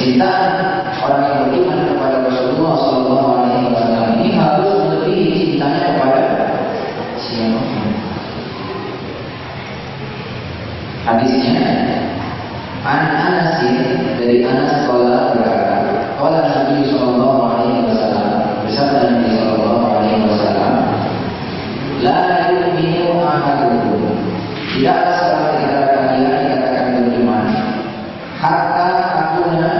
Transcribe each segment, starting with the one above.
Cinta orang yang beriman kepada Rasulullah SAW Hadisnya An Anas dari Anas qala berkata, qala Nabi sallallahu alaihi wasallam, bersabda Nabi sallallahu alaihi wasallam, la yu'minu ahadukum, tidaklah seorang di antara kalian dikatakan beriman hatta akuna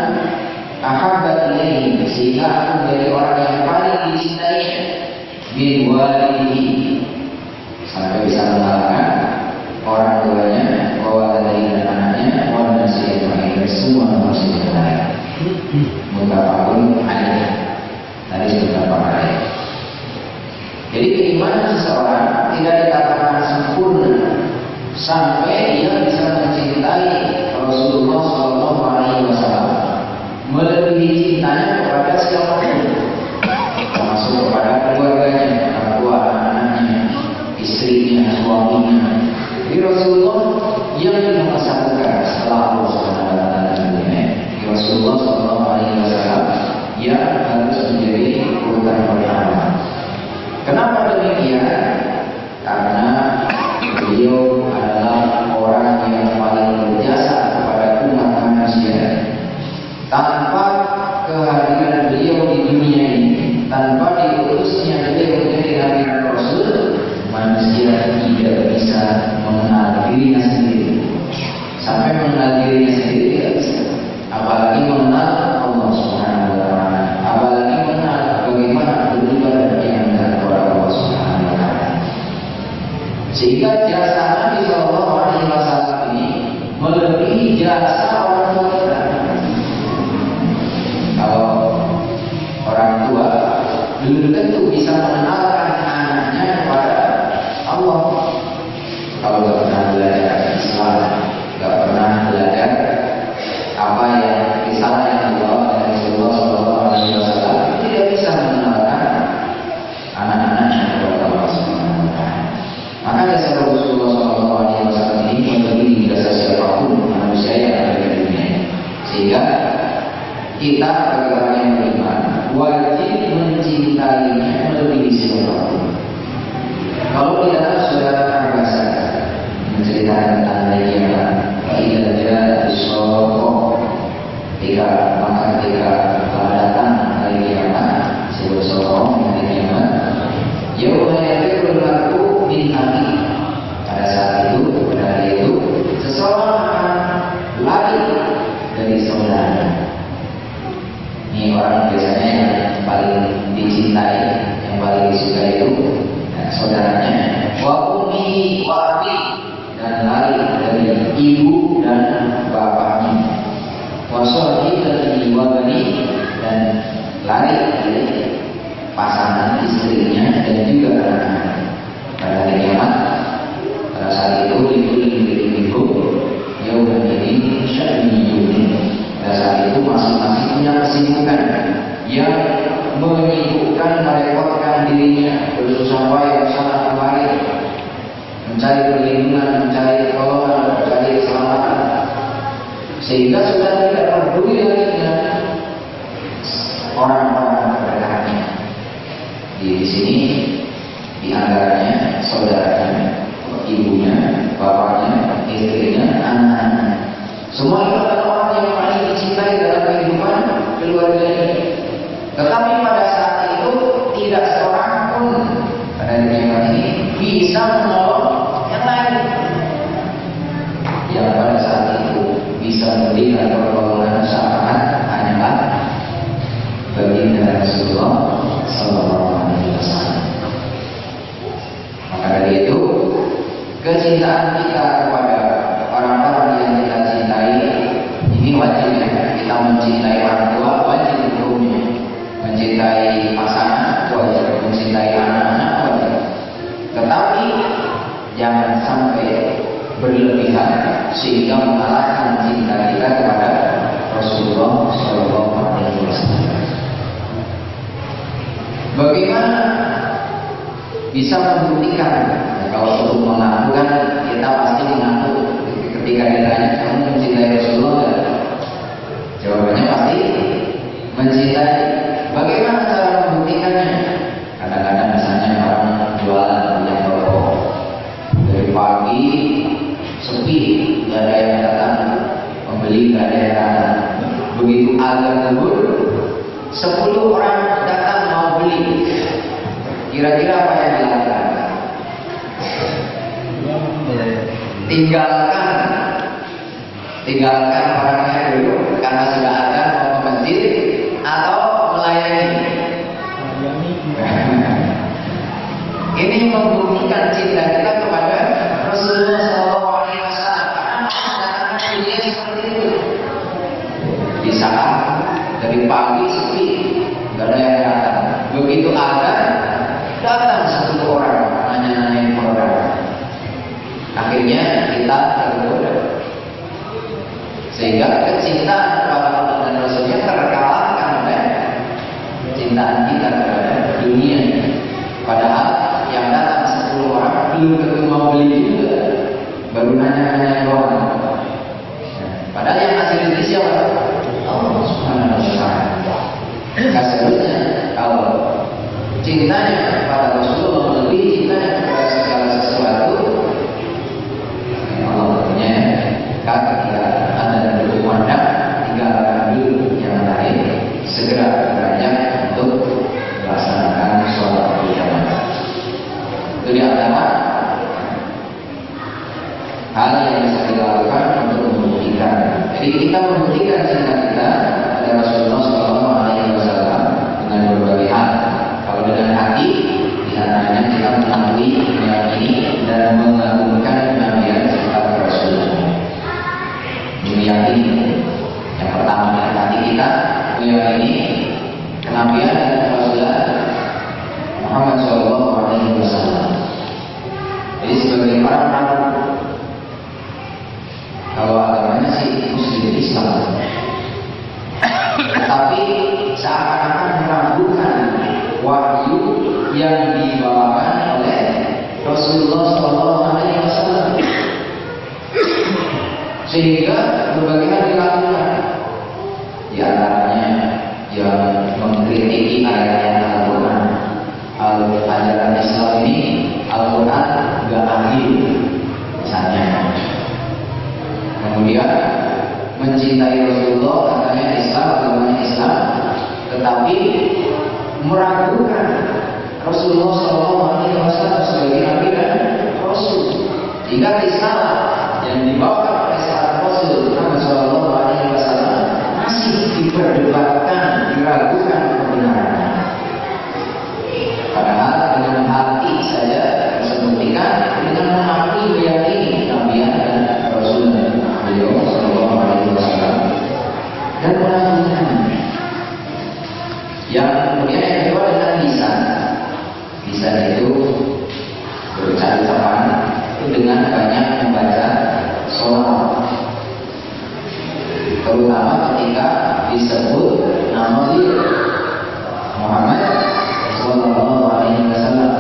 ahabba ilaihi, sehingga aku menjadi orang yang paling dicintai min walidihi, sampai bisa mengalahkan orang tuanya, walidain dan anaknya, walidain dan semua manusia yang lain. Mutafaqun alaih. Tadi sudah pakai. Jadi keimanan seseorang tidak dikatakan sempurna sampai ia bisa mencintai Rasulullah SAW melebihi cintanya kepada siapapun, termasuk kepada keluarganya, orang tua, anak-anaknya, istrinya, suaminya. Jadi Rasulullah yang dimasukkan setelah Allah SWT, Rasulullah SAW yang harus menjadi urutan pertama. Kenapa demikian? Karena beliau adalah orang yang paling berjasa kepada umat manusia. Tanpa kehadiran beliau di dunia ini, tanpa diutusnya beliau menjadi nabi dan rasul, manusia tidak bisa mengenal dirinya sendiri. Sampai mengenal dirinya sendiri tidak bisa. Apalagi mengenal Allah Subhanahu wa taala. Apalagi mengenal bagaimana beribadah dengan kepada Allah Subhanahu wa taala. Sehingga jasa Nabi sallallahu alaihi wasallam ini melebihi jasa orang tua kita. Kalau orang tua belum tentu bisa mengenalkan anaknya kepada Allah. Kalau tidak pernah belajar Islam, tidak pernah belajar apa yang risalah yang dibawa oleh Rasulullah SAW, tidak bisa mengenalkan anak-anaknya kepada Allah Subhanahu wa taala. Maka jasa Rasulullah SAW ini melebihi jasa siapapun manusia yang ada di dunia. Sehingga kita sebagai orang yang beriman wajib mencintainya melebihi siapapun. Kalau tidak sudah terbiasa menceritakan tentang dia, tidak ada sosok ketika datang hari kiamat, sebuah sosok hari kiamat, yaumanya berlaku min hati. Pada saat itu, pada hari itu, seseorang akan lari dari saudaranya. Ini orang biasanya yang paling dicintai, yang paling disukai itu saudaranya. Wa ummi wa abi, dan lari dari ibu dan bapaknya. Wa sahibati wa bani, dan lari dari pasangan istrinya dan juga anak-anak. Pada hari kiamat, pada saat itu ibu yauman ini sya'ni. Pada saat itu masing-masing punya kesibukan yang menyibukkan, merepotkan dirinya, bersusah payah sana kemari, mencari perlindungan, mencari pertolongan, mencari keselamatan, sehingga sudah tidak peduli lagi dengan orang-orang terdekatnya. Di sini diantaranya saudaranya, ibunya, bapaknya, istrinya, anak-anak. Semua itu adalah orang yang paling dicintai dalam kehidupan keluarga ini. Tetapi pada saat itu tidak seorang pun pada zaman ini bisa menolong yang lain. Yang pada saat itu bisa memberikan pertolongan syafaat hanyalah baginda Rasulullah Sallallahu Alaihi Wasallam. Maka dari itu kecintaan kita kepada orang-orang yang kita cintai ini wajib ya. Kita mencintai orang tua wajib hukumnya, mencintai pasangan wajib, mencintai anak-anak wajib. Tetapi jangan sampai berlebihan sehingga mengalahkan cinta kita kepada Rasulullah Sallallahu Alaihi Wasallam. Bagaimana bisa membuktikan? Kalau untuk mengaku kan kita pasti mengaku. Ketika ditanya kamu mencintai Rasulullah enggak? Jawabannya pasti mencintai. Bagaimana cara membuktikannya? Kadang-kadang misalnya orang jualan punya toko dari pagi sepi, nggak azan zuhur, 10 orang datang mau beli. Kira-kira apa yang dilakukan? Tinggalkan orangnya dulu karena sudah ada mau ke masjid, atau melayani. Ini membuktikan cinta kita kepada Rasulullah SAW. Karena dunia seperti itu. Di saat dari pagi sepi, nggak ada yang datang. Begitu ada, datang 10 orang nanya-nanyain orang. Akhirnya kita tergoda, sehingga kecintaan kepada Allah dan Rasulnya terkalahkan oleh cintaan kita kepada dunia. Padahal yang datang 10 orang belum tentu mau beli juga, baru nanya-nanya doang. Padahal yang ngasih rezeki siapa? Allah Subhanahu wa Ta'ala. Seharusnya kalau cintanya kepada Rasulullah melebihi cintanya kepada segala sesuatu, Allah punya ketika ada berkumandang, tinggalkan dulu yang lain, segera beranjak untuk melaksanakan sholat berjamaah. Itu di antara hal yang bisa dilakukan untuk membuktikan. Jadi kita membuktikan cinta kita pada Rasulullah SAW dengan berbagai hal. Kalau dengan hati, di antaranya kita mengakui, meyakini dan mengagungkan kenabian sifat Rasulullah. Meyakini yang pertama dengan hati kita, meyakini kenabian Rasulullah Muhammad SAW. Jadi sebagai orang kalau agamanya sih Muslim Islam, tetapi seakan-akan meragukan wahyu yang dibawakan oleh Rasulullah SAW, sehingga berbagai hal dilakukan. Di antaranya yang mengkritiki ayat-ayat Al-Quran. Ajaran Islam ini Al-Quran gak adil, misalnya. Kemudian mencintai Rasulullah, katanya Islam, agamanya Islam, tetapi meragukan Rasulullah SAW sebagai Nabi dan Rasul. Jika Islam yang dibawakan oleh sahabat Rasul Muhammad SAW masih diperdebatkan, diragukan kebenarannya. Padahal dengan hati saja bisa membuktikan, dengan mengakui, meyakini Nabi dan Rasul beliau Sallallahu Alaihi Wasallam dan melakukan. Yang kemudian yang kedua dengan lisan. Lisan itu berucap-ucapan dengan banyak membaca sholawat, terutama ketika disebut nama dia Muhammad Sallallahu Alaihi Wasallam.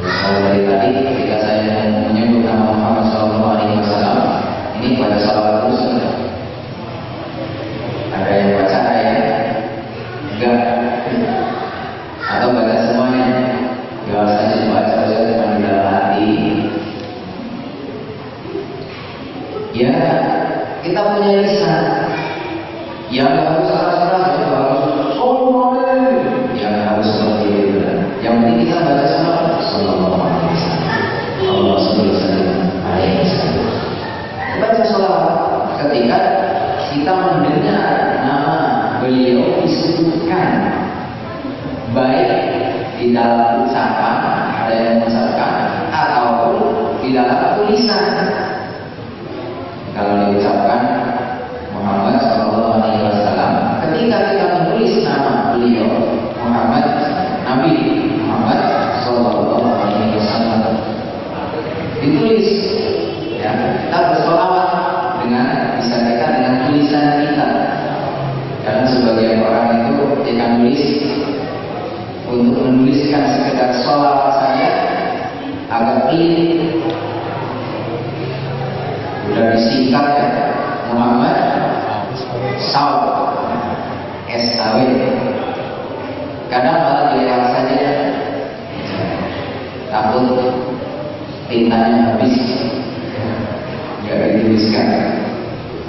Kalau dari tadi ketika saya menyebut nama Muhammad Sallallahu Alaihi Wasallam, ini pada sholawat terus. Ada yang baca ayat, enggak, atau baca semuanya. Gak usah dibaca, saya cuma di dalam hati. Ya, kita punya lisan yang harus keras-keras, yang harus seperti itu. Yang penting kita baca salawat Sallallahu Alaihi Wasallam. Allah Alaihi Wasallam. Baca salawat ketika kita mendengar nama beliau disebutkan, baik di dalam ucapan, ada yang mengucapkan, ataupun di dalam tulisan. Kalau diucapkan Muhammad Sallallahu Alaihi Wasallam, ketika kita menulis nama beliau Muhammad, Nabi Muhammad Sallallahu Alaihi Wasallam, ditulis, ya, kita bersolawat dengan bisa kita dengan tulisan kita. Karena sebagian orang itu ketika nulis, untuk menuliskan sekedar sholawat saja agak pelit. Udah disingkat ya, Muhammad SAW, SAW. Kadang malah dilewat saja, takut tintanya habis, nggak dituliskan,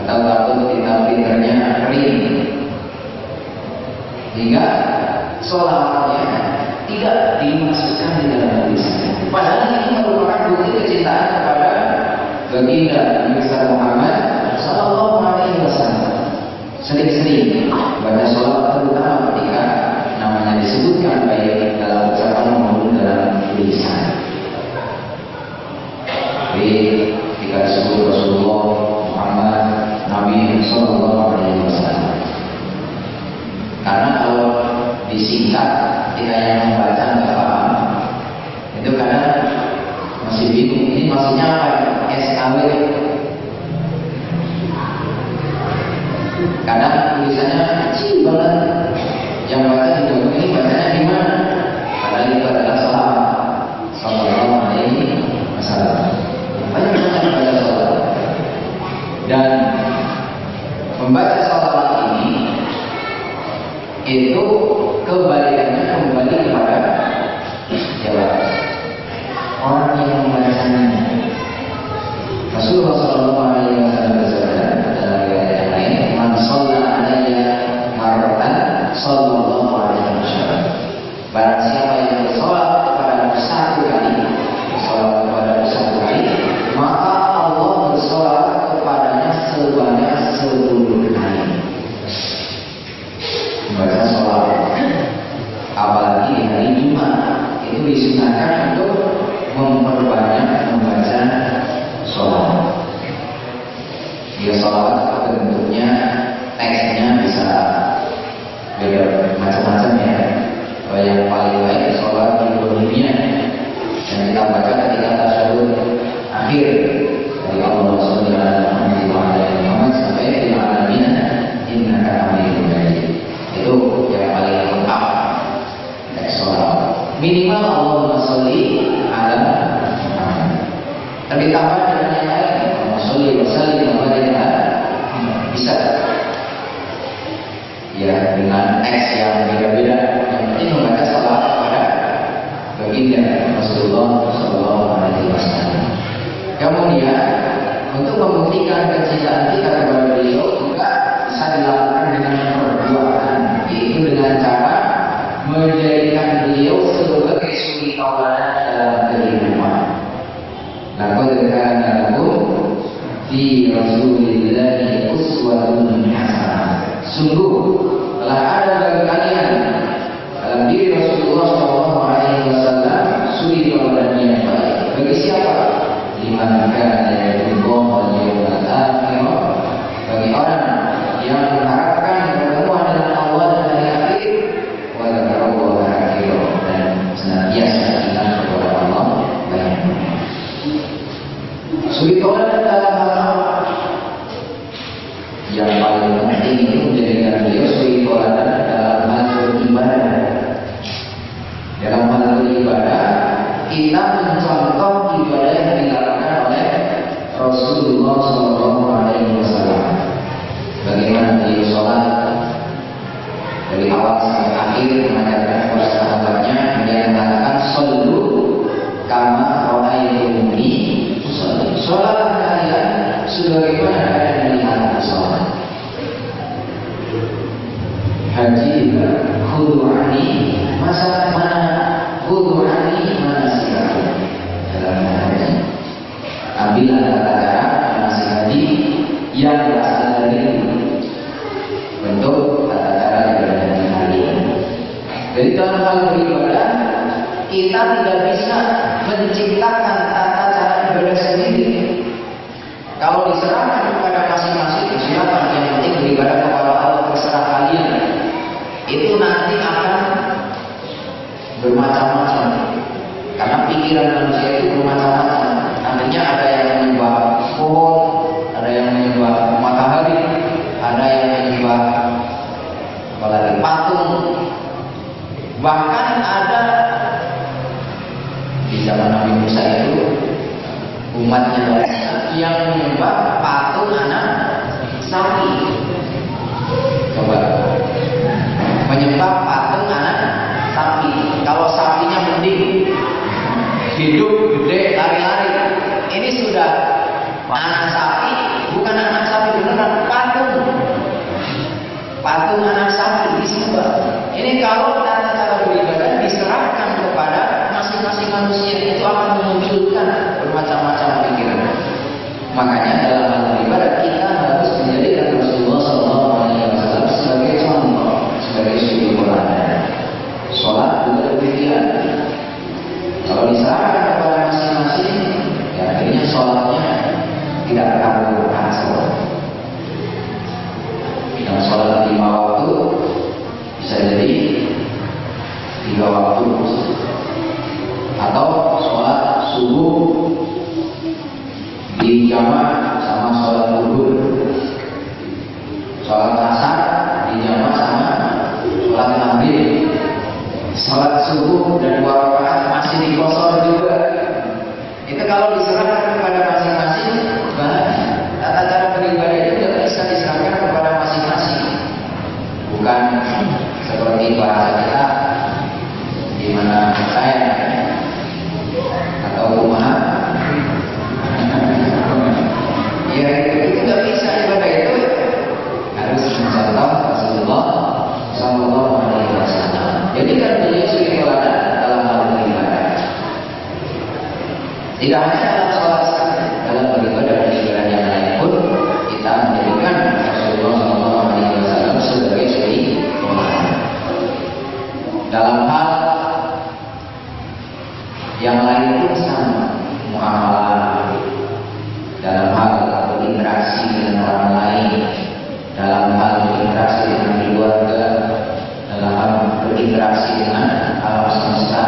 atau takut tinta printernya kering, sholatnya tidak dimasukkan di dalam tulisan. Padahal ini merupakan bukti kecintaan kepada baginda Nabi besar Muhammad Sallallahu Alaihi Wasallam. Sering-sering baca sholat, terutama ketika namanya disebutkan baik dalam ucapan maupun dalam tulisan. Jadi ketika disebut Rasulullah Muhammad Nabi Sallallahu Alaihi Wasallam. Karena kalau disingkat, kita yang membaca nggak paham, itu kadang masih bingung. Ini maksudnya apa? SKW. Kadang tulisannya kecil banget. Yang baca itu ini bacanya gimana? Padahal itu adalah salah. Sallallahu Alaihi Wasallam. Banyak baca salat. Dan membaca salat ini itu kebalikannya kembali kepada siapa? Orang yang membacanya. Rasulullah Sallallahu Alaihi Wasallam bersabda dalam riwayat yang lain, "Man shalla alayya marratan sallallahu alaihi wasallam." Barang siapa yang bersolat kepada satu kali, maka Allah bersolat kepadanya sebanyak 10 kali. Membaca sholat, apalagi di hari Jumat, itu disunahkan untuk memperbanyak membaca sholat. Ya, sholat bentuknya, teksnya bisa beda macam-macam ya. Kalau yang paling baik sholat di dunia yang kita baca ketika tasyahud akhir dari Allah Subhanahu wa taala sampai di alamin innaka hamidun majid. Itu yang paling lengkap dari sholat. Minimal Allahumma sholli ala Muhammad. Tapi tambah dengan yang lain, Allahumma sholli wa sallim wa barik ala bisa. Ya, dengan teks yang beda-beda. Yang penting membaca sholat kepada baginda Rasulullah Sallallahu Alaihi Wasallam. Kemudian untuk membuktikan kecintaan kita kepada beliau juga bisa dilakukan dengan perbuatan, yaitu dengan cara menjadikan beliau sebagai suri tauladan dalam kehidupan. Laqad kana lakum fi Rasulillahi uswatun hasanah. Sungguh telah ada bagi kalian dalam diri Rasulullah Sallallahu Alaihi Wasallam suri tauladan yang baik. Bagi siapa? Liman kana yarjullaha wal yawmal akhir. Bagi orang yang mengharapkan pertemuan dengan Allah dan hari akhir, wa dzakarallaha katsiran, dan senantiasa ingat kepada Allah banyak. Suri tauladan dalam hal apa? Yang paling penting itu menjadikan beliau suri tauladan dalam hal beribadah. Dalam hal beribadah, kita mencontoh ibadah yang dilakukan oleh Rasulullah Sallallahu Alaihi Wasallam. Bagaimana beliau sholat dari awal sampai akhir, mengajarkan kepada sahabatnya. Dia mengatakan, "Shollu kama ra'aytumuni usolli." Sholatlah kalian sebagaimana kalian melihat aku sholat. Haji khudu anni masa mana khudu anni manasikakum. Dalam haji, ambillah tata cara manasik haji yang berasal dari bentuk tata cara ibadah haji kalian. Jadi dalam hal beribadah, kita tidak bisa menciptakan tata cara ibadah sendiri. Kalau diserahkan kepada masing-masing, silakan, yang penting beribadah kepada Allah, terserah kalian. Itu nanti akan bermacam-macam, karena pikiran manusia itu bermacam-macam. Artinya ada yang menyembah pohon, ada yang menyembah matahari, ada yang menyembah apalagi patung. Bahkan ada di zaman Nabi Musa itu umatnya yang menyembah patung anak sapi. Coba menyembah patung anak sapi. Kalau sapinya mending hidup gede lari-lari, ini sudah anak sapi, bukan anak sapi beneran, patung anak sapi disembah. Ini kalau tata Makanya dalam hal ibadah kita harus menjadikan Rasulullah SAW sebagai contoh, sebagai suri teladan. Sholat juga demikian. Kalau diserahkan kepada masing-masing, ya akhirnya sholatnya tidak teratur. Yang sholat 5 waktu bisa jadi 3 waktu, atau sholat subuh di jamaah sama sholat zuhur, sholat asar di jamaah sama sholat maghrib, sholat subuh dan 2 rakaat masih dikosor juga. Itu kalau diserahkan kepada masing-masing, tata cara beribadah itu tidak bisa diserahkan kepada masing-masing. Bukan seperti bahasa kita, di mana saya atau rumah, ya itu tidak bisa. Ibadah itu harus mencontoh Rasulullah SAW. Jadi kan beliau suri teladan dalam hal beribadah. Tidak hanya dalam sholat saja, dalam beribadah dan ibadah yang lain pun kita menjadikan Rasulullah SAW sebagai suri teladan. Dalam hal yang lain pun sama, muamalah, dalam hal berinteraksi dengan orang lain, dalam hal berinteraksi dengan keluarga, dalam hal berinteraksi dengan alam semesta,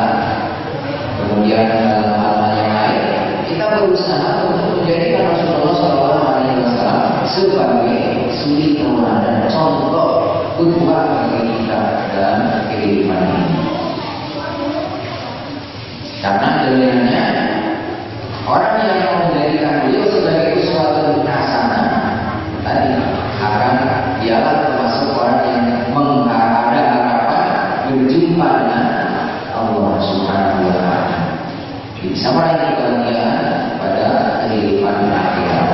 kemudian dalam hal yang lain kita berusaha untuk menjadikan Rasulullah SAW sebagai suri teladan, contoh qudwah bagi kita dalam kehidupan ini. Karena dengannya orang yang menjadikan beliau sebagai uswatun hasanah tadi akan dialah termasuk orang yang ada harapan berjumpa dengan Allah Subhanahu wa Ta'ala. Bisa meraih kebahagiaan pada kehidupan akhirat.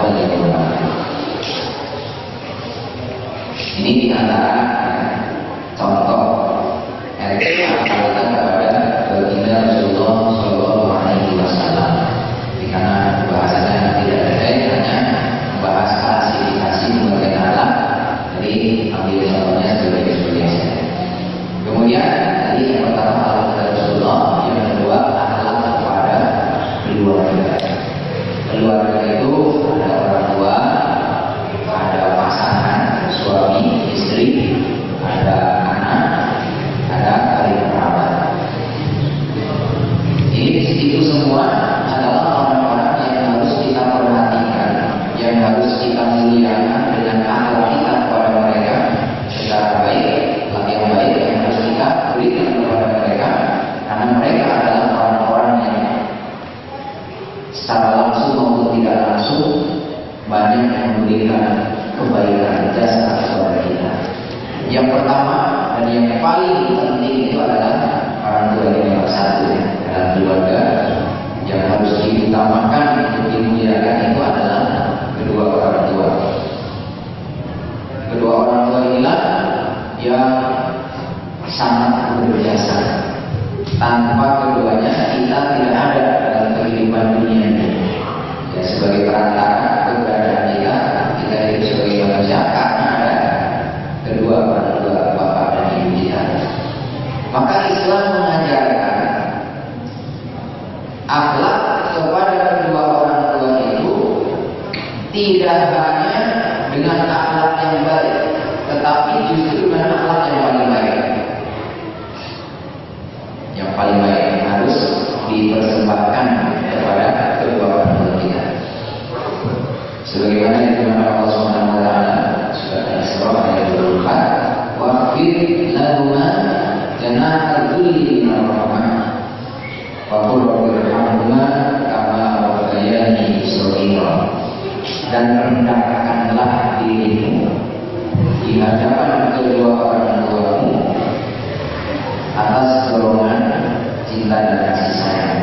Ini di antara contoh kepada baginda Rasulullah SAW. Karena bahasanya tidak ada hanya membahas klasifikasi pembagian alat, jadi ambil contohnya sebagai saja. Kemudian tadi yang pertama alat kepada Rasulullah, yang kedua alat kepada keluarga. Keluarga itu ada orang tua, ada pasangan, suami, istri, ada anak, ada kali kerabat. Itu semua adalah orang-orang yang harus kita perhatikan, yang harus kita muliakan dengan akhlak kita kepada mereka secara baik, yang baik yang harus kita berikan kepada mereka, karena mereka adalah orang-orang yang secara langsung maupun tidak langsung banyak yang memberikan kebaikan jasa kepada kita. Yang pertama dan yang paling penting itu adalah orang tua yang nomor satu dalam keluarga. Yang harus diutamakan untuk dimuliakan itu adalah kedua orang tua. Kedua orang tua inilah yang sangat berjasa. Tanpa keduanya kita tidak ada dalam kehidupan dunia ini. Ya, sebagai perantara keberadaan kita hidup sebagai manusia karena ada kedua orang tua, bapak dan ibu kita. Maka Islam mengajarkan akhlak kepada kedua orang tua itu tidak hanya dengan akhlak yang baik, tetapi justru dengan akhlak yang paling baik. Yang paling baik harus dipersembahkan kepada kedua orang tua kita. Sebagaimana dikatakan Allah Subhanahu wa Ta'ala surat Al-Isra ayat 24, waqfid lahuma janaha dzulli min rahmah wa qul rabbirhamhuma kama rabbayani shaghira, dan rendahkanlah dirimu di hadapan kedua orang tuamu atas dorongan cinta dan kasih sayang.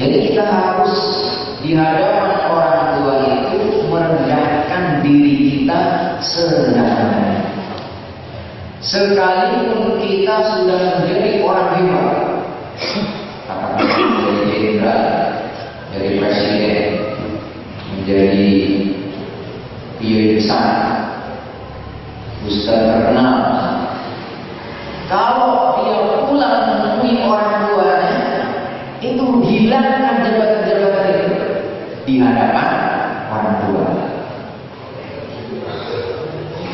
Jadi kita harus di hadapan orang tua itu merendahkan diri kita serendah-rendahnya. Sekalipun kita sudah menjadi orang hebat, apakah menjadi jenderal, jadi presiden, menjadi kiai besar, ustaz terkenal, kalau dia pulang menemui orang tuanya, itu hilangkan jabatan-jabatan itu di hadapan orang tua.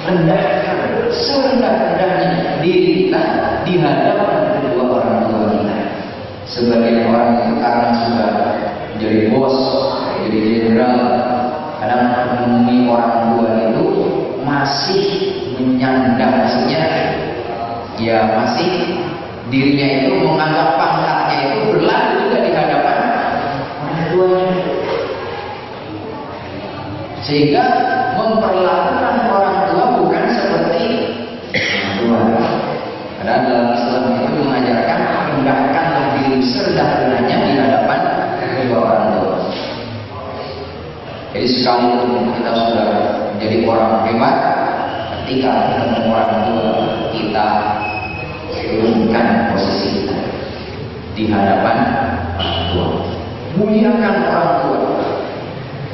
Rendahkan serendah-rendahnya diri kita di hadapan kedua orang tua kita. Sebagian orang itu karena sudah menjadi bos, jadi jenderal, kadang menemui orang tua itu masih menyandang, maksudnya ya masih dirinya itu menganggap pangkatnya itu berlaku juga di hadapan orang tuanya, sehingga memperlakukan orang tua bukan seperti orang tua. Padahal dalam Islam itu mengajarkan rendahkanlah diri serendah-rendahnya di hadapan kedua orang tua. Jadi sekalipun kita sudah menjadi orang hebat, ketika ketemu orang tua kita turunkan posisi kita di hadapan orang tua. Muliakan orang tua,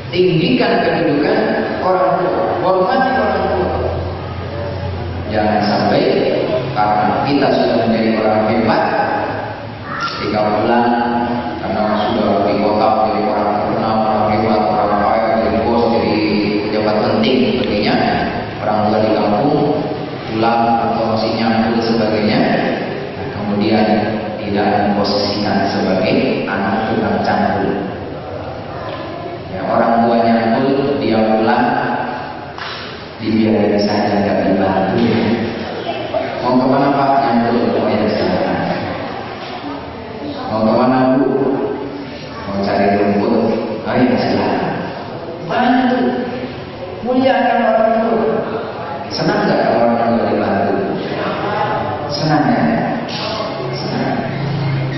tinggikan kedudukan orang tua, hormati orang tua. Jangan sampai karena kita sudah menjadi orang hebat, ketika pulang karena sudah di kota menjadi orang terkenal, orang hebat, orang kaya, jadi bos, jadi pejabat penting sebagainya, orang tua di kampung pulang atau masih nyambul sebagainya, nah, kemudian tidak memposisikan sebagai anak tukang cangkul. Ya, orang tua nyambul, dia pulang dibiarin saja, nggak dibantu. Mau kemana Pak? Nyambul, oh ya silakan. Mau kemana Bu? Mau cari rumput, oh ya silakan. Bantu, muliakan orang tua. Senang nggak kalau orang tua dibantu? Senang ya? Senang.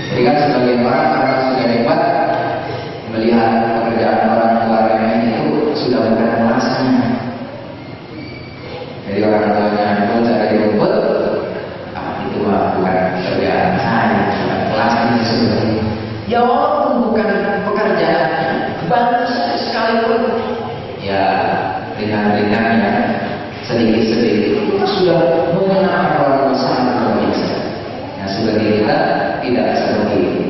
Jadi kan sebagian orang karena sudah hebat melihat pekerjaan orang tuanya itu sudah bukan kelasnya. Jadi orang tuanya itu cari rumput, itu bukan pekerjaan saya, bukan kelasnya sebenarnya. Ya walaupun bukan pekerjaannya, bantu sekalipun ya ringan-ringan ya, sedikit-sedikit itu sudah mengenal orang besar luar biasa. Yang sebagai kita tidak seperti itu,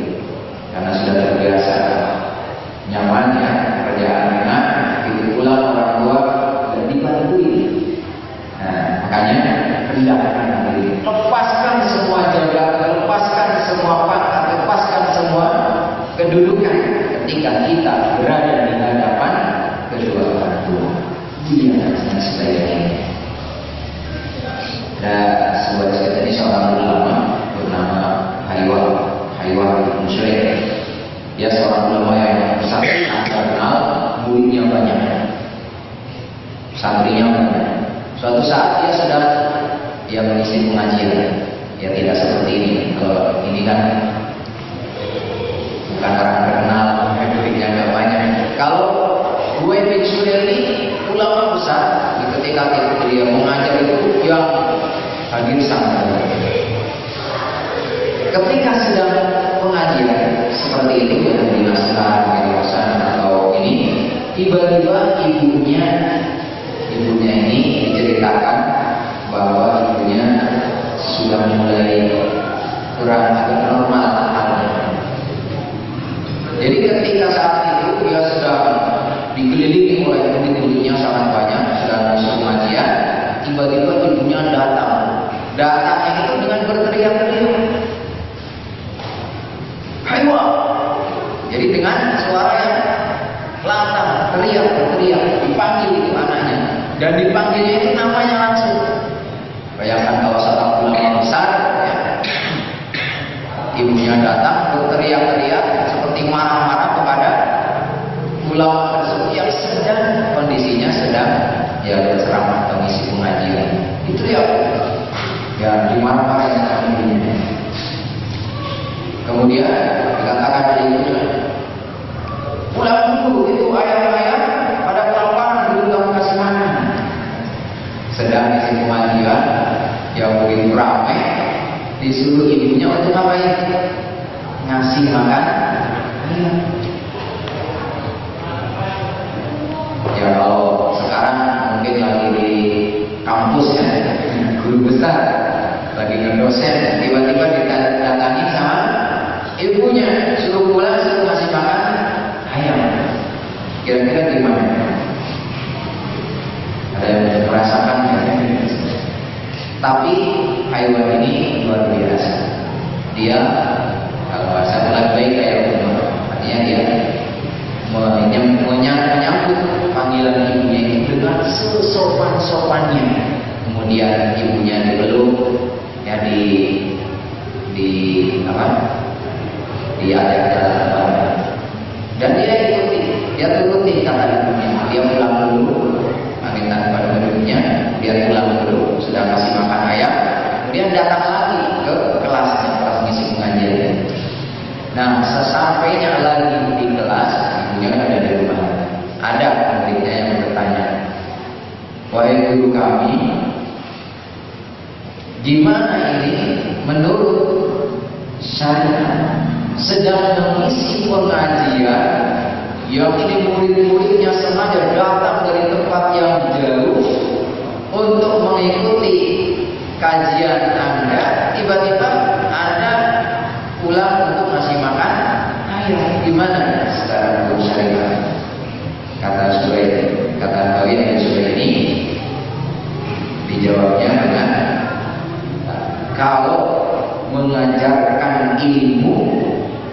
karena sudah terbiasa nyamannya kerjaan enak, itu pula orang tua dan dibantu. Nah, makanya rendahkan diri, lepaskan semua jabatan, lepaskan semua pangkat, lepaskan semua kedudukan ketika kita berada di hadapan kedua orang tua. Dia yang sebaiknya. Dan sebuah cerita ini seorang ulama bernama Haywar bin Syuaib. Dia seorang ulama yang sangat terkenal, muridnya banyak, santrinya banyak. Suatu saat dia mengisi pengajian. Ya tidak seperti ini. Kalau ini kan bukan orang terkenal, muridnya nggak banyak. Kalau gue bin Syuaib ini ulama besar, ketika dia mengajar itu yang hadir sangat. Ketika sedang pengajian seperti itu yang di naskah, di kawasan atau ini, tiba-tiba ibunya ini diceritakan bahwa ibunya sudah mulai kurang agak normal halnya. Jadi ketika saat itu dia sedang dikelilingi oleh murid-muridnya sangat banyak, sedang masuk pengajian, tiba-tiba ibunya datang. Datangnya itu dengan berteriak-teriak, Haywar. Jadi dengan suara yang lantang, teriak-teriak, dipanggil itu anaknya, dan dipanggilnya itu namanya langsung. Bayangkan kalau seorang ulama besar, ya, ibunya datang berteriak-teriak seperti marah-marah kepada ulama tersebut yang kondisinya sedang ya berceramah atau mengisi pengajian. Itu ya dimarah-marahin sama ibunya. Kemudian dikatakan oleh ibunya, disuruh ibunya untuk ngapain? Ngasih makan. Ya kalau sekarang mungkin lagi di kampus ya, guru besar lagi ngedosen, tiba-tiba didatangi sama ibunya, suruh pulang, suruh ngasih makan ayam. Kira-kira gimana? Ada yang merasakan ya? Tapi hewan ini luar biasa. Dia kalau bahasa Melayu baik kayak artinya dia menyambut panggilan ibunya itu dengan sesopan-sopannya. Kemudian ibunya dipeluk, ya diajak jalan, dan dia turuti kata ibunya. Dia pulang dulu, pamitan pada ibunya, dia pulang dulu, sudah kasih makan ayam, kemudian datang lagi ke kelasnya, kelas ngisi pengajian. Nah, sesampainya lagi di kelas, ibunya kan ada di rumah. Ada muridnya yang bertanya, wahai guru kami, gimana ini menurut syariat sedang mengisi pengajian yang ini murid-muridnya sengaja datang dari tempat yang jauh untuk mengikuti kajian Anda, tiba-tiba Anda pulang untuk ngasih makan ayam. Gimana secara hukum syariat? Kata Bawin dan Suhaimi dijawabnya dengan, kalau mengajarkan ilmu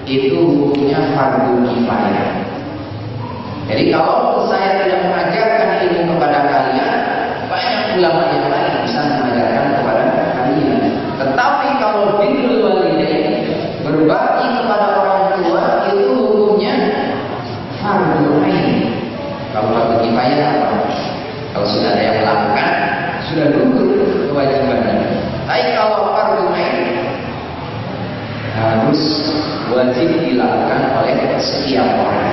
itu hukumnya fardu kifayah. Jadi kalau saya tidak mengajarkan ilmu kepada kalian, banyak ulama yang lain bisa mengajarkan kepada kalian. Tetapi kalau birrul walidain, berbakti kepada orang tua, itu hukumnya fardu ain. Kalau fardu kifayah apa? Kalau sudah ada yang melakukan, sudah gugur kewajibannya. Tapi kalau fardu ain, harus wajib dilakukan oleh setiap orang.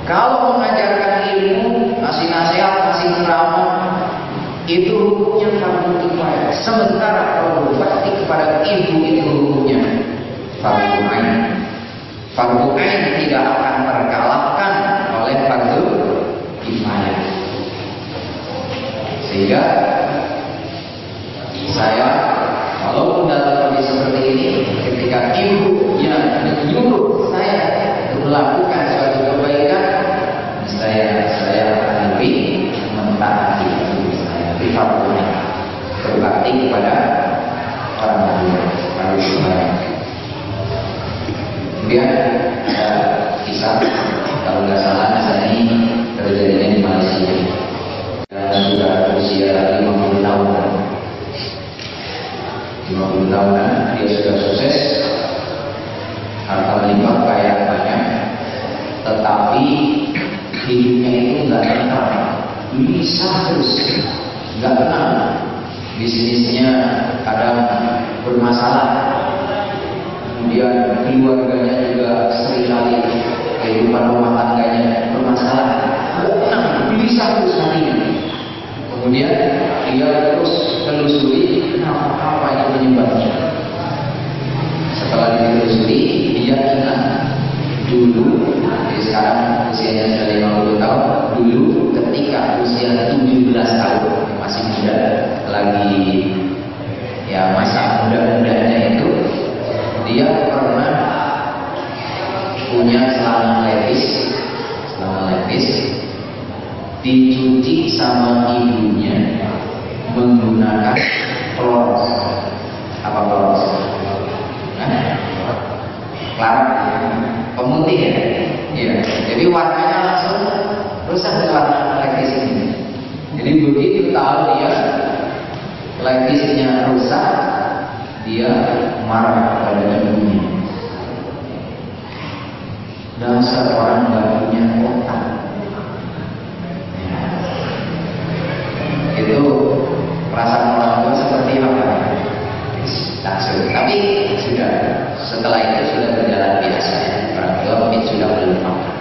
Kalau mengajarkan ilmu, kasih nasihat, kasih ceramah, itu hukumnya fardu kifayah. Sementara kalau berbakti kepada ibu itu hukumnya fardu ain. Fardu ain tidak akan terkalahkan oleh fardu kifayah. Sehingga saya walaupun dalam kondisi seperti ini, ketika ibu yang menyuruh saya untuk melakukan suatu kebaikan, saya akan lebih mentaati ibu saya, lebih fardu ain, berbakti kepada orang tua, harus baik. Kemudian ada kisah, kalau nggak salah kisah ini terjadinya di Malaysia. Sudah usia 50 tahun. 50 tahunan dia sudah sukses, harta melimpah, kaya banyak, tetapi hidupnya itu nggak tenang, bisa terus, nggak tenang. Bisnisnya kadang bermasalah, kemudian keluarganya juga seringkali kehidupan rumah tangganya bermasalah, nggak tenang, bisa terus hatinya. Kemudian dia terus telusuri apa yang penyebabnya. Setelah ditelusuri, dia ingat dulu, sekarang usianya sudah 50 tahun, dulu ketika usia 17 tahun, masih muda, lagi ya masa muda-mudanya itu, dia pernah punya celana levis dicuci sama ibunya menggunakan kloros. Apa kloros? Kelapa pemutih ya? Iya. Jadi warnanya langsung rusak warna levis ini. Jadi begitu tahu dia levisnya rusak, dia marah pada ibunya. Dasar orang nggak punya otak. Itu perasaan orang tua seperti apa? Langsung. Tapi sudah, setelah itu sudah berjalan biasa. Orang tua mungkin sudah melupakan.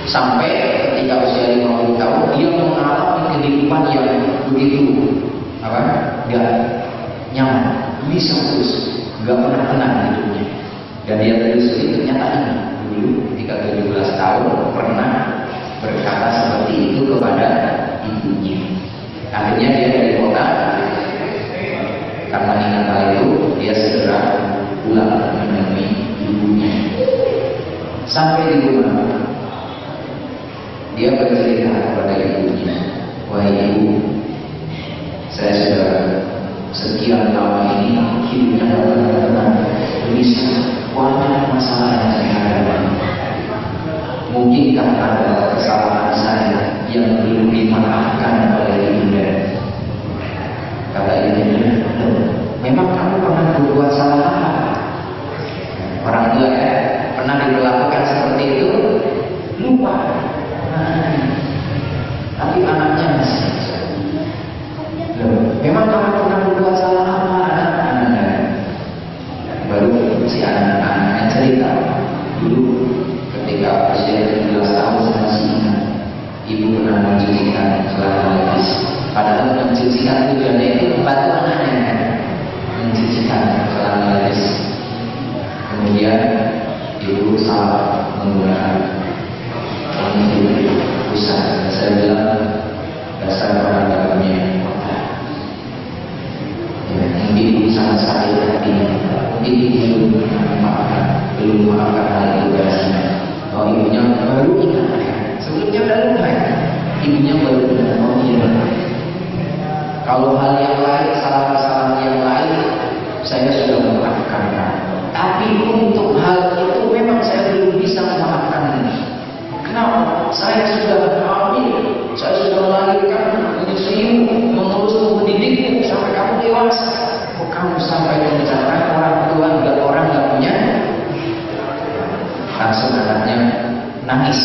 Sampai ketika usia 50 tahun dia mengalami kehidupan yang begitu nyaman, bisa terus, nggak pernah tenang hidupnya. Dan dia terus itu ternyata dulu ketika 17 tahun pernah berkata seperti itu kepada ibunya. Akhirnya dia dari kota, karena ingat hal itu dia segera pulang menemui ibunya. Sampai di rumah dia bercerita kepada ibunya, "Wahai ibu, saya sudah sekian lama ini hidupnya benar-benar bisa banyak masalah yang saya hadapi. Mungkinkah ada kesalahan saya yang belum dimaafkan oleh ibunda?" Kata ibunya, "Memang kamu pernah berbuat salah apa?" Orang tua ya, pernah diperlakukan seperti itu, lupa. Tapi anaknya masih memang kamu pernah berbuat salah apa? Baru si anak-anaknya cerita dulu ketika usia 17 tahun saya masih ingat ibu pernah mencucikan celana levis. Padahal mencucikan tujuannya itu membantu anaknya kan, mencucikan celana levis. Kemudian ibu salah menggunakan wangi pusat. Saya bilang dasar orang dalamnya kotor. Ya, mungkin ibu sangat sakit hatinya. Mungkin ibu belum memaafkan hal itu biasanya. Oh, ibunya baru ingat. Sebelumnya udah lupa ya. Ibunya baru ingat. Oh iya. Kalau hal yang lain, kesalahan-kesalahan yang lain, saya sudah memaafkan. Tapi untuk hal itu memang saya belum bisa memaafkan ini. Kenapa? Saya sudah hamil, saya sudah melahirkan, menyusuimu, mengurusmu, mendidikmu sampai kamu dewasa. Kok kamu sampai membicarakan orang tua nggak punya? Langsung anaknya nangis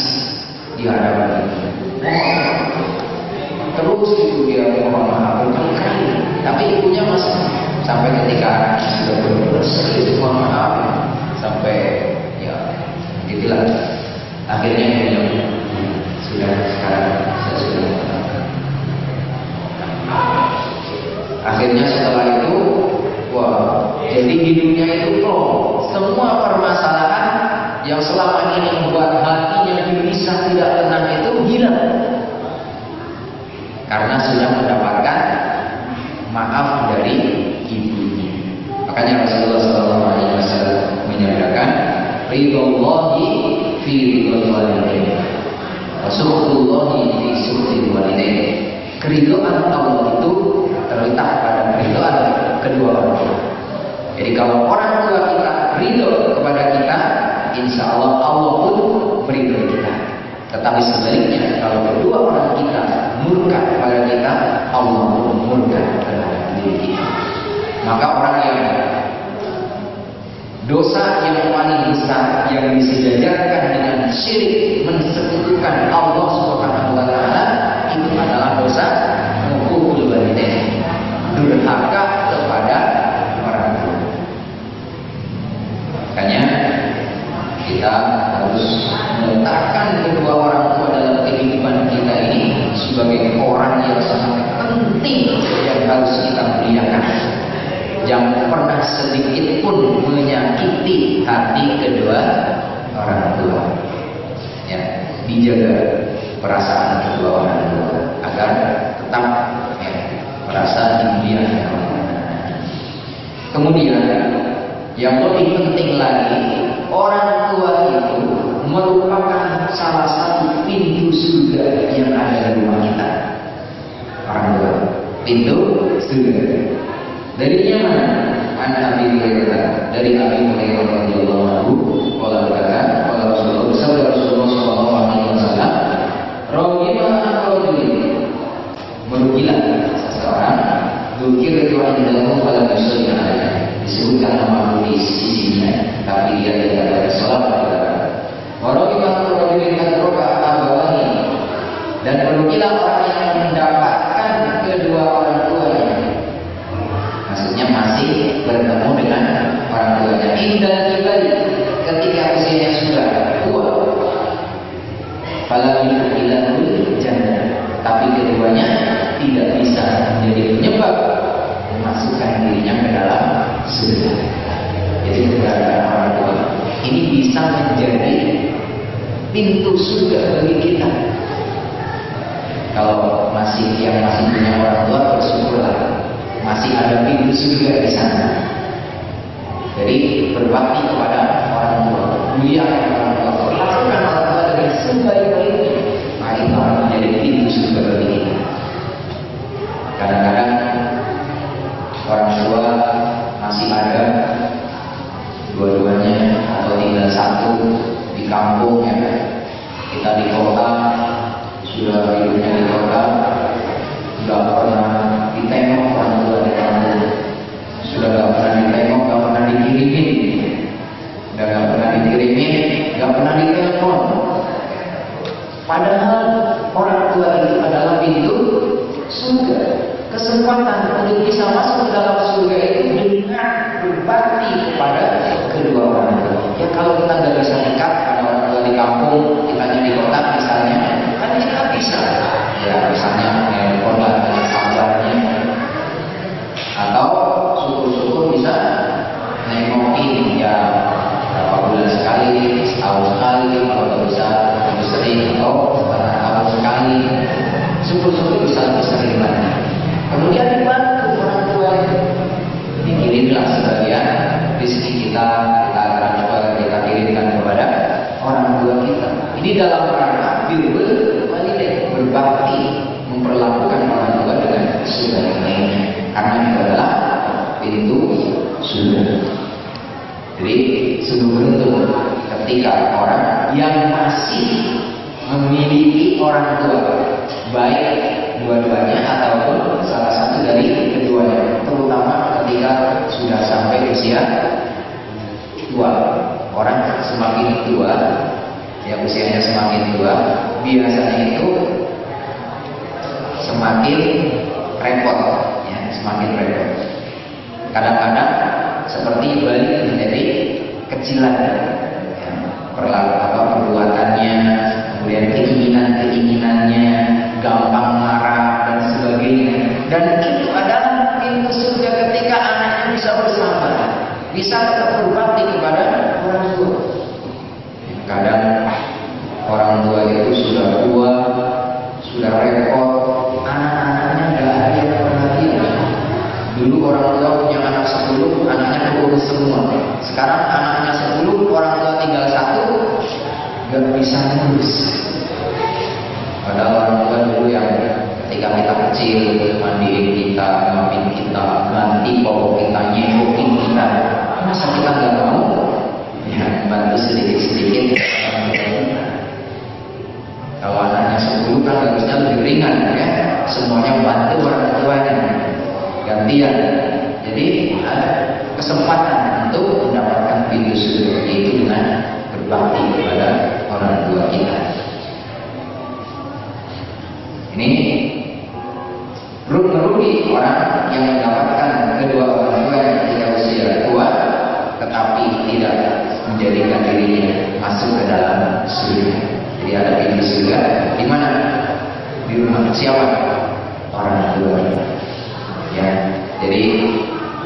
di hadapan ibunya. Terus itu dia mohon maaf berkali-kali, tapi ibunya masih sampai ketika anaknya sudah benar-benar serius mohon maaf sampai ya gitulah. Akhirnya dia sudah sekarang saya sudah mengatakan. Akhirnya setelah itu, wah, jadi hidupnya itu semua permasalahan yang selama ini membuat hatinya gelisah tidak tenang itu hilang karena sudah mendapatkan maaf dari ibunya. Makanya Rasulullah SAW menyatakan, "Ridhallahi fi ridhal walidain, wa sukhtullahi fi sukhtil walidain." Keridhaan Allah itu terletak pada keridhaan kedua orang tua. Jadi kalau orang tua kita ridho kepada kita, insya Allah Allah pun meridhoi kita. Tetapi sebaliknya, kalau kedua orang kita murka kepada kita, Allah pun murka terhadap diri kita. Maka orang yang dosa yang paling besar yang disejajarkan dengan syirik, mensekutukan Allah Subhanahu wa taala, itu adalah dosa uququl walidain, durhaka kepada orang tua. Makanya kita harus meletakkan kedua orang tua dalam kehidupan kita ini sebagai orang yang sangat penting yang harus kita muliakan. Jangan pernah sedikit pun menyakiti hati kedua orang tua. Ya, dijaga perasaan kedua orang tua agar tetap merasa dimuliakan. Kemudian yang lebih penting lagi, orang tua itu merupakan salah satu pintu surga yang ada di rumah kita. Orang tua, pintu surga. Darinya mana? An-Abi Hurairah, dari Abi Hurairah radhiyallahu anhu, qala Rasulullah sallallahu alaihi wasallam, "Raghima ar-rajul." Merugilah seseorang, dzikir Tuhan dalam pada musuhnya. Disebutkan nama di sisinya, tapi dia tidak ada salat kepada Allah. Wa raghima ar-rajul kadroka abawani. Dan merugilah orang yang mendapatkan kedua orang tuanya. Maksudnya masih bertemu dengan orang tuanya. Indah kibali, ketika usianya sudah tua. Falam yudkhilul jannah, tapi keduanya tidak bisa menjadi penyebab memasukkan dirinya ke dalam surga. Jadi keberadaan orang tua ini bisa menjadi pintu surga bagi kita. Kalau yang masih punya orang tua, bersyukurlah masih ada pintu surga di sana. Jadi berbakti kepada orang tua, muliakan orang tua, perlakukan orang tua dengan sebaik-baiknya, maka itu akan menjadi pintu surga bagi kita. Kadang-kadang orang tua masih ada dua-duanya atau tinggal satu di kampung ya. Kita di kota, sudah hidupnya di kota, sudah pernah ditengok orang tua di kampung, sudah gak pernah ditengok, gak pernah dikirimin, udah gak pernah dikirimin, gak pernah ditelepon. Padahal orang tua itu adalah pintu surga. Kesempatan untuk bisa masuk ke dalam surga itu dengan berbakti kepada kedua orang tua. Ya kalau kita nggak bisa dekat pada orang tua di kampung, kita di kota misalnya, kan kita bisa. Ya misalnya telepon lah dengan kabarnya, atau syukur-syukur bisa nengokin ya berapa bulan sekali, setahun sekali, kalau nggak bisa lebih sering atau setengah tahun sekali. Syukur-syukur bisa lebih sering lagi. Kemudian dibantu orang tua itu, dikirimlah sebagian rezeki kita transfer, kita kirimkan kepada orang tua kita. Ini dalam rangka birrul walidain, berbakti, memperlakukan orang tua dengan sebaik-baiknya, karena itu adalah pintu surga. Jadi sungguh beruntung ketika orang yang masih memiliki orang tua, baik dua-duanya ataupun salah satu dari keduanya, terutama ketika sudah sampai usia tua. Orang semakin tua, ya usianya semakin tua, biasanya itu semakin repot, ya, semakin repot. Kadang-kadang seperti balik menjadi kecilan, ya, perbuatannya, kemudian keinginannya, gampang marah dan sebagainya. Dan itu adalah pintu surga ketika anaknya bisa bersabar, bisa tetap berbakti kepada orang tua. Kadang orang tua itu sudah tua, sudah repot, anak-anaknya nggak ada yang perhatian. Dulu orang tua punya anak 10, anaknya keurus semua. Sekarang anaknya 10, orang tua tinggal 1, nggak bisa ngurus. Padahal orang tua dulu yang ketika kita kecil mandiin kita, ngapin kita, ganti popok kita, nyengokin kita, masa kita nggak mau ya bantu sedikit-sedikit. Kalau anaknya 10 kan harusnya lebih ringan ya, semuanya bantu orang tuanya, gantian. Jadi ada kesempatan untuk mendapatkan pintu surga itu dengan berbakti kepada orang tua kita. Ini merugi orang yang mendapatkan kedua orang tua yang ketika usia tua, tetapi tidak menjadikan dirinya masuk ke dalam surga. Jadi ada pintu surga di mana? Di rumah siapa? Orang tua. Ya, jadi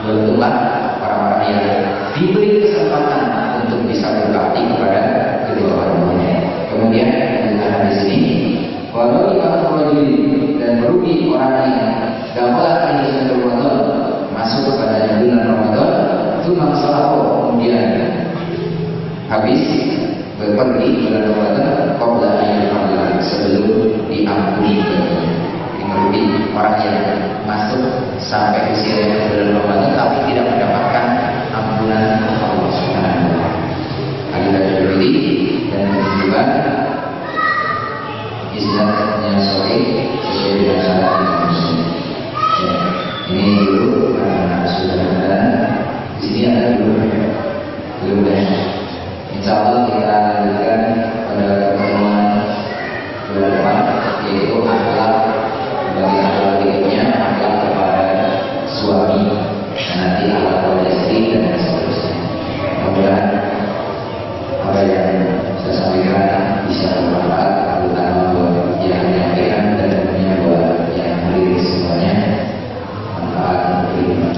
beruntunglah orang-orang yang diberi kesempatan untuk bisa berbakti kepada kedua orang tuanya. Kemudian dengan hadis ini, walau dan merugi orang yang dapat ini Ramadan, masuk kepada bulan Ramadan, itu masalah kemudian habis pergi bulan Ramadan, qabla ayyuhan sebelum diampuni. Merugi orang yang masuk sampai usia bulan Ramadan tapi tidak mendapatkan ampunan Allah Subhanahu wa taala. Hadis dari dan juga istilahnya sahih sesuai dengan syarat Imam Muslim. Ya, ini dulu karena sudah ada di sini ada dulu belum deh. Insya Allah kita lanjutkan pada pertemuan bulan depan, yaitu akhlak bagi akhlak berikutnya, akhlak kepada suami, dan nanti akhlak kepada istri dan seterusnya. Mudah-mudahan apa yang saya sampaikan bisa bermanfaat, terutama buat yang menyampaikan dan tentunya buat yang melirik semuanya manfaat untuk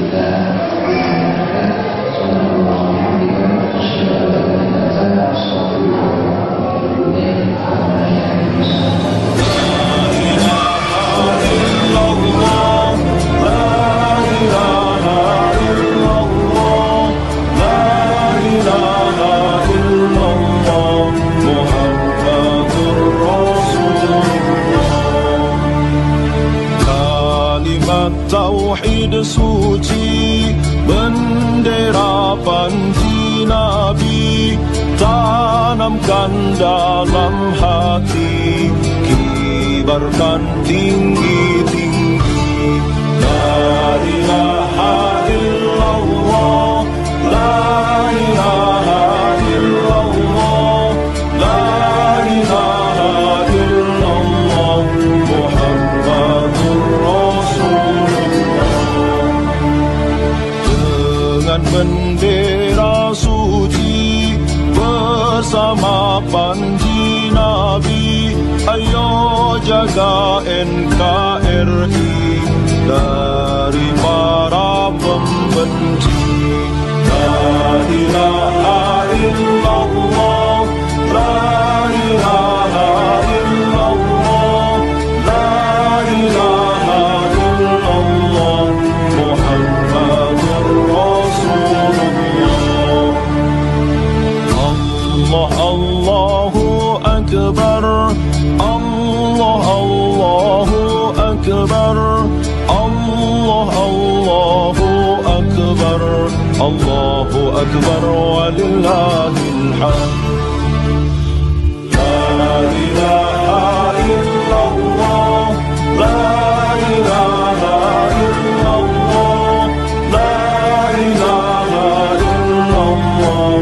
tauhid suci, bendera panji Nabi, tanamkan dalam hati, kibarkan tinggi-tinggi. La ilaha illallah, la ilaha illallah, la ilaha illallah, Muhammadur Rasulullah. Dengan bendera suci bersama panji Nabi, ayo jaga NKRI dari para pembenci. La ilaha illallah, la ilaha illallah, la ilaha illallah, Muhammadur Rasulullah. Allah Allahu Akbar, Allah Allahu Akbar, Allah Allahu Akbar, Allahu Akbar walillahil hamd. La ilaha illallah, la ilaha illallah, la ilaha illallah,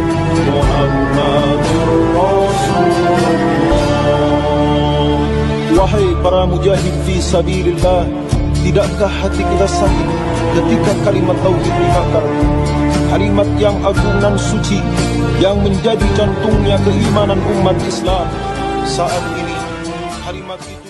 Muhammadur Rasulullah. Wahai para mujahid fi sabilillah, tidakkah hati kita sakit ketika kalimat tauhid dibakar? Kalimat yang agung dan suci yang menjadi jantungnya keimanan umat Islam. Saat ini kalimat itu